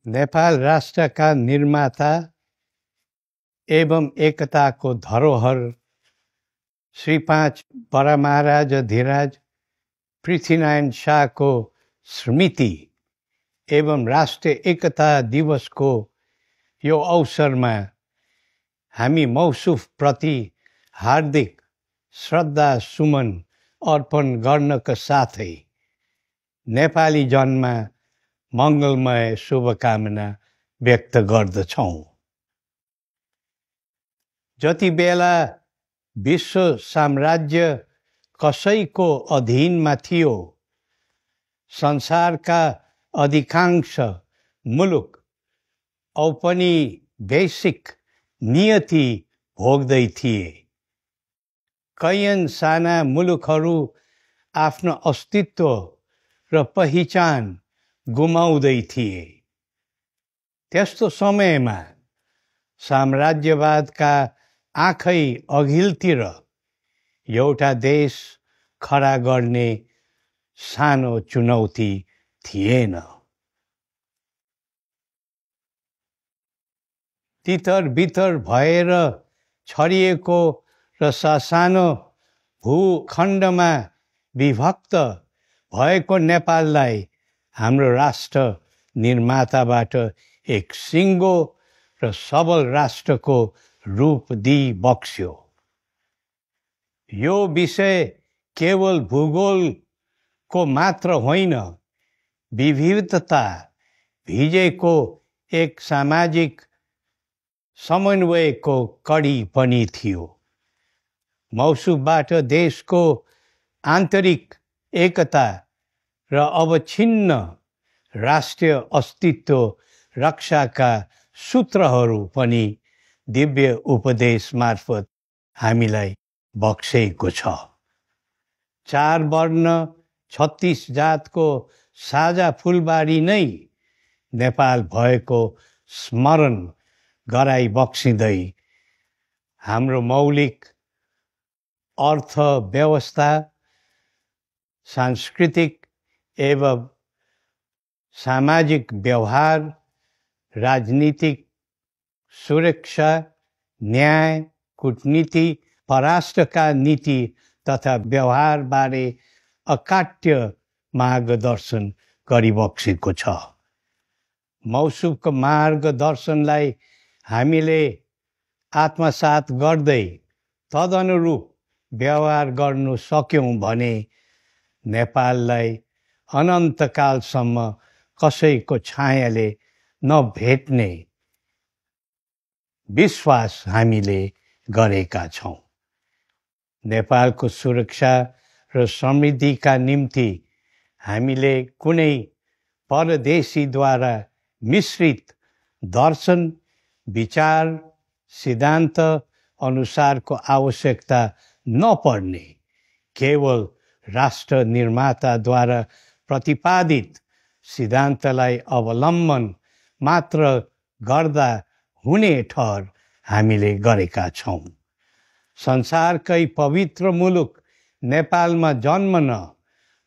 नेपाल राष्ट्रका निर्माता एवं एकताको धरोहर श्री 5 बडामहाराज धीराज पृथ्वीनारायण शाहको स्मृति एवं राष्ट्रिय एकता दिवसको यो अवसरमा हामी मौसुफ प्रति हार्दिक श्रद्धा सुमन अर्पण गर्नका साथै नेपाली जनमा मङ्गलमय शुभकामना व्यक्त गर्दछौँ। जति बेला विश्व साम्राज्य कसैको अधीनमा थियो, संसारका अधिकांश मुलुक औपनिवेशिक नियति भोग्दै थिए। कैयन साना मुलुकहरू आफ्नो अस्तित्व र पहिचान गुमाउँदै थिए। त्यस्तो समयमा साम्राज्यवादका आँखै अघिल्तिर एउटा देश खडा गर्ने सानो चुनौती थिएन। तितर बितर भएर छरिएको र सानो भूखण्डमा विभक्त भएको नेपाललाई हाम्रो राष्ट्र निर्माताबाट एक सिङ्गो र सबल राष्ट्रको रूप दिई बक्स्यो। यो विषय केवल भूगोलको मात्र होइन, विविधता भिजेको एक सामाजिक समन्वयको कडी पनि थियो। मौसुफबाट देशको आन्तरिक एकता र अवच्छिन्न राष्ट्रिय अस्तित्व रक्षाका सूत्रहरू पनि दिव्य उपदेश मार्फत हामीलाई बक्सेको छ। 4 वर्ण 36 जातको साझा फुलबारी नै नेपाल भएको स्मरण गराई बक्सिँदै हाम्रो मौलिक अर्थव्यवस्था, सांस्कृतिक एवं सामाजिक व्यवहार, राजनीतिक सुरक्षा, न्याय, कूटनीति, परराष्ट्रका नीति तथा व्यवहार बारे अकाट्य मार्गदर्शन गरिबक्सेको छ। मौसुफको मार्गदर्शनलाई हामीले आत्मसात गर्दै तदनुरूप व्यवहार गर्नु सक्यौं भने नेपाललाई अनन्तकालसम्म कसैको छायाले नभेट्ने विश्वास हामीले गरेका छौं। नेपालको सुरक्षा र समृद्धिका निम्ति हामीले कुनै परदेशीद्वारा मिश्रित दर्शन, विचार, सिद्धान्त अनुसारको आवश्यकता नपर्ने, केवल राष्ट्र निर्माताद्वारा प्रतिपादित सिद्धान्तलाई अवलम्बन मात्र गर्दा हुने ठहर हामीले गरेका छौं। संसारकै पवित्र मुलुक नेपालमा जन्मन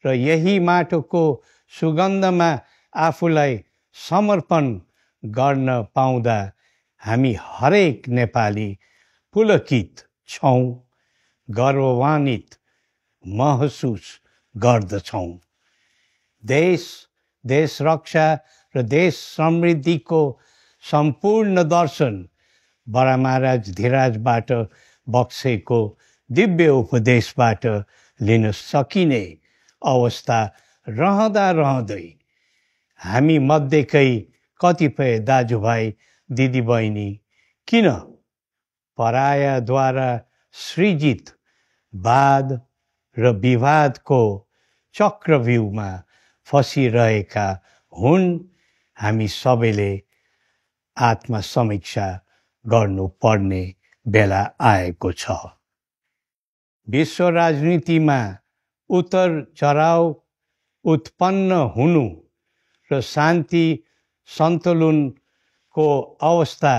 र यही माटोको सुगन्धमा आफूलाई समर्पण गर्न पाउँदा हामी हरेक नेपाली पुलकित छौं, गर्वान्वित महसुस गर्दछौं। देश रक्षा र देश समृद्धिको सम्पूर्ण दर्शन बडामहाराज धीराजबाट बक्सेको दिव्य उपदेशबाट लिन सकिने अवस्था रहँदै हामी मध्येकै कतिपय दाजुभाइ दिदीबहिनी किन परायाद्वारा सृजित वाद र विवादको चक्रव्यूहमा फसिरहेका हुन्, हामी सबैले आत्मसमीक्षा गर्नुपर्ने बेला आएको छ। विश्व राजनीतिमा उतार चढाव उत्पन्न हुनु र शान्ति सन्तुलनको अवस्था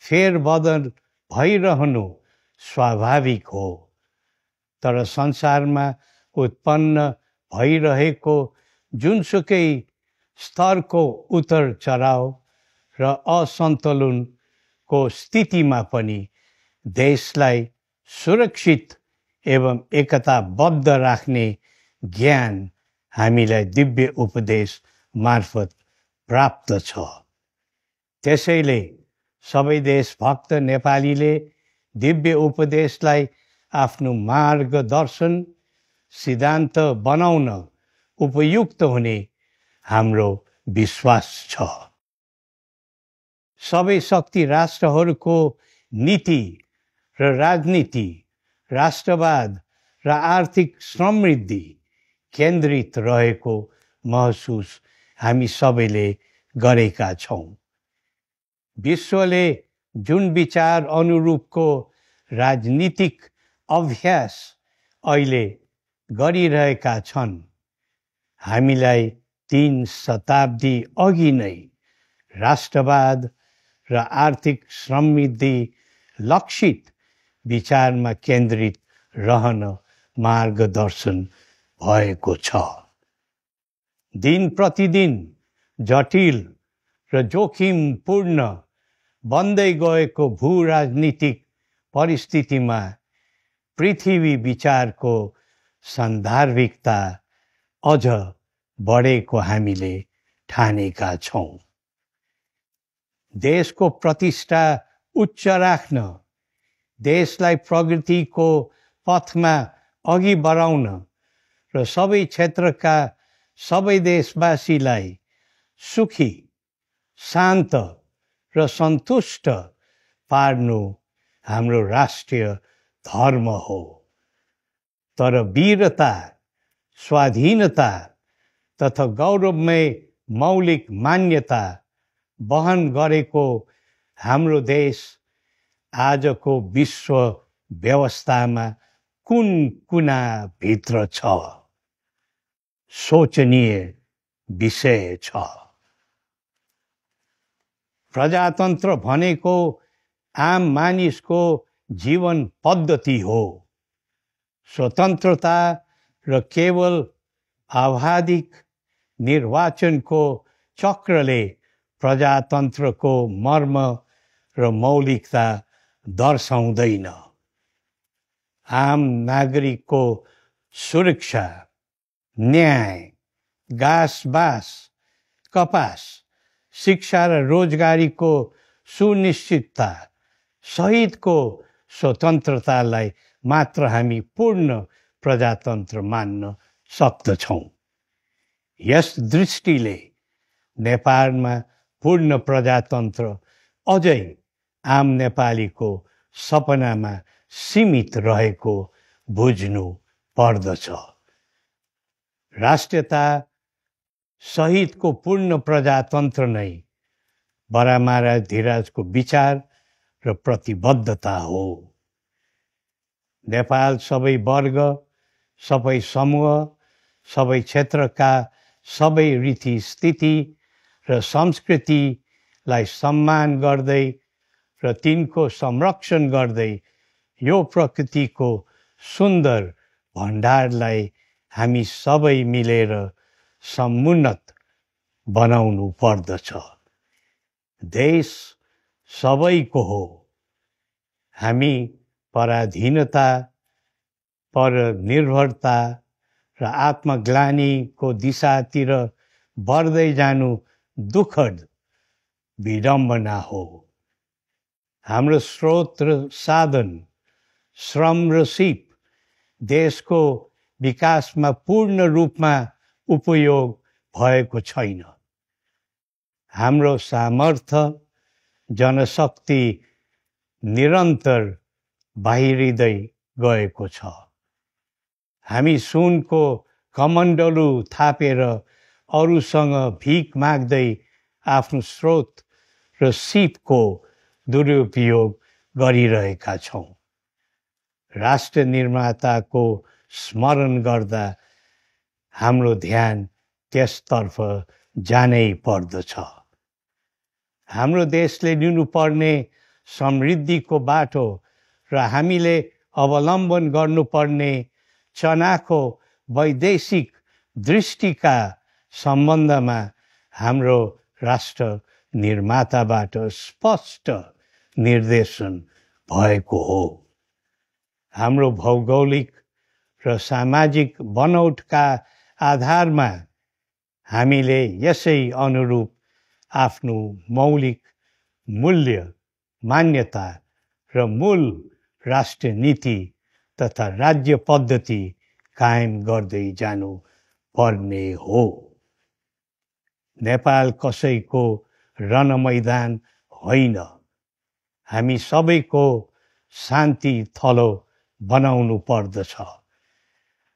फेरबदल भइरहनु स्वाभाविक हो। तर संसारमा उत्पन्न भइरहेको जुनसुकै स्तरको उतार चढाव र असन्तुलनको स्थितिमा पनि देशलाई सुरक्षित एवं एकताबद्ध राख्ने ज्ञान हामीलाई दिव्य उपदेश मार्फत प्राप्त छ। त्यसैले सबै देशभक्त नेपालीले दिव्य उपदेशलाई आफ्नो मार्गदर्शन सिद्धान्त बनाउन उपयुक्त हुने हाम्रो विश्वास छ। सबै शक्ति राष्ट्रहरूको नीति र राजनीति राष्ट्रवाद र आर्थिक समृद्धि केन्द्रित रहेको महसुस हामी सबैले गरेका छौँ। विश्वले जुन विचार अनुरूपको राजनीतिक अभ्यास अहिले गरिरहेका छन्, हामीलाई 3 शताब्दी अघि नै राष्ट्रवाद र आर्थिक समृद्धि लक्षित विचारमा केन्द्रित रहन मार्गदर्शन भएको छ। दिन प्रतिदिन जटिल र जोखिमपूर्ण बन्दै गएको भू-राजनीतिक परिस्थितिमा पृथ्वी विचारको सान्दर्भिकता अझ बढेको हामीले ठानेका छौँ। देशको प्रतिष्ठा उच्च राख्न, देशलाई प्रगतिको पथमा अघि बढाउन र सबै क्षेत्रका सबै देशवासीलाई सुखी, शान्त र सन्तुष्ट पार्नु हाम्रो राष्ट्रिय धर्म हो। तर वीरता, स्वाधीनता तथा गौरवमय मौलिक मान्यता वहन गरेको हाम्रो देश आजको विश्व व्यवस्थामा कुन कुनाभित्र छ, सोचनीय विषय छ। प्रजातन्त्र भनेको आम मानिसको जीवन पद्धति हो। स्वतन्त्रता र केवल आवधिक निर्वाचनको चक्रले प्रजातन्त्रको मर्म र मौलिकता दर्शाउँदैन। आम नागरिकको सुरक्षा, न्याय, घाँस-बास, कपास, शिक्षा र रोजगारीको सुनिश्चितता सहितको स्वतन्त्रतालाई मात्र हामी पूर्ण प्रजातन्त्र मान्न सक्दछौँ। यस दृष्टिले नेपालमा पूर्ण प्रजातन्त्र अझै आम नेपालीको सपनामा सीमित रहेको बुझ्नु पर्दछ। राष्ट्रियता सहितको पूर्ण प्रजातन्त्र नै बरामारा धीराजको विचार र प्रतिबद्धता हो। नेपाल सबै वर्ग, सबै समूह, सबै क्षेत्रका सबै रीति स्थिति र संस्कृतिलाई सम्मान गर्दै र तिनको संरक्षण गर्दै यो प्रकृतिको सुन्दर भण्डारलाई हामी सबै मिलेर समुन्नत बनाउनु पर्दछ। देश सबैको हो। हामी पराधीनता, परनिर्भरता र आत्मग्लानीको दिशातिर बढ्दै जानु दुःखद विडम्बना हो। हाम्रो स्रोत र साधन, श्रम र सिप देशको विकासमा पूर्ण रूपमा उपयोग भएको छैन। हाम्रो सामर्थ्य, जनशक्ति निरन्तर बाहिरिँदै गएको छ। हामी सुनको कमण्डलु थापेर अरूसँग भिख माग्दै आफ्नो स्रोत र सिपको दुरुपयोग गरिरहेका छौँ। राष्ट्र निर्माताको स्मरण गर्दा हाम्रो ध्यान त्यसतर्फ जानै पर्दछ। हाम्रो देशले लिनुपर्ने समृद्धिको बाटो र हामीले अवलम्बन गर्नुपर्ने चनाखो वैदेशिक दृष्टिका सम्बन्धमा हाम्रो राष्ट्र निर्माताबाट स्पष्ट निर्देशन भएको हो। हाम्रो भौगोलिक र सामाजिक बनौटका आधारमा हामीले यसै अनुरूप आफ्नो मौलिक मूल्य, मान्यता र मूल राष्ट्र नीति तथा राज्य पद्धति कायम गर्दै जानु पर्ने हो। नेपाल कसैको रणमैदान होइन। हामी सबैको शान्ति थलो बनाउनु पर्दछ।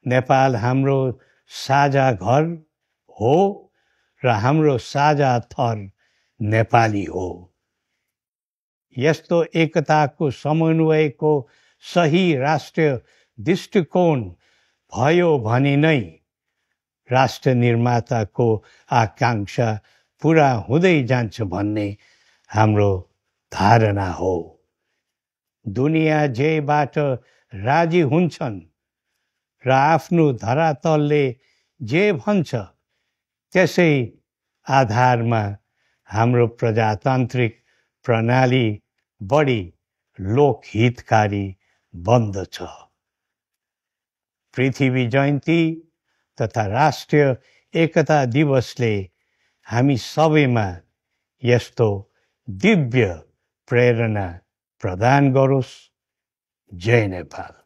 नेपाल हाम्रो साझा घर हो र हाम्रो साझा थर नेपाली हो। यस्तो एकताको समन्वयको सही राष्ट्रिय दृष्टिकोण भयो भने नै राष्ट्र निर्माताको आकांक्षा पुरा हुँदै जान्छ भन्ने हाम्रो धारणा हो। दुनियाँ जेबाट राजी हुन्छन् र आफ्नो धरातलले जे भन्छ त्यसै आधारमा हाम्रो प्रजातान्त्रिक प्रणाली बढी लोकहितकारी बन्दछ। पृथ्वी जयन्ती तथा राष्ट्रिय एकता दिवसले हामी सबैमा यस्तो दिव्य प्रेरणा प्रदान गरोस्। जय नेपाल।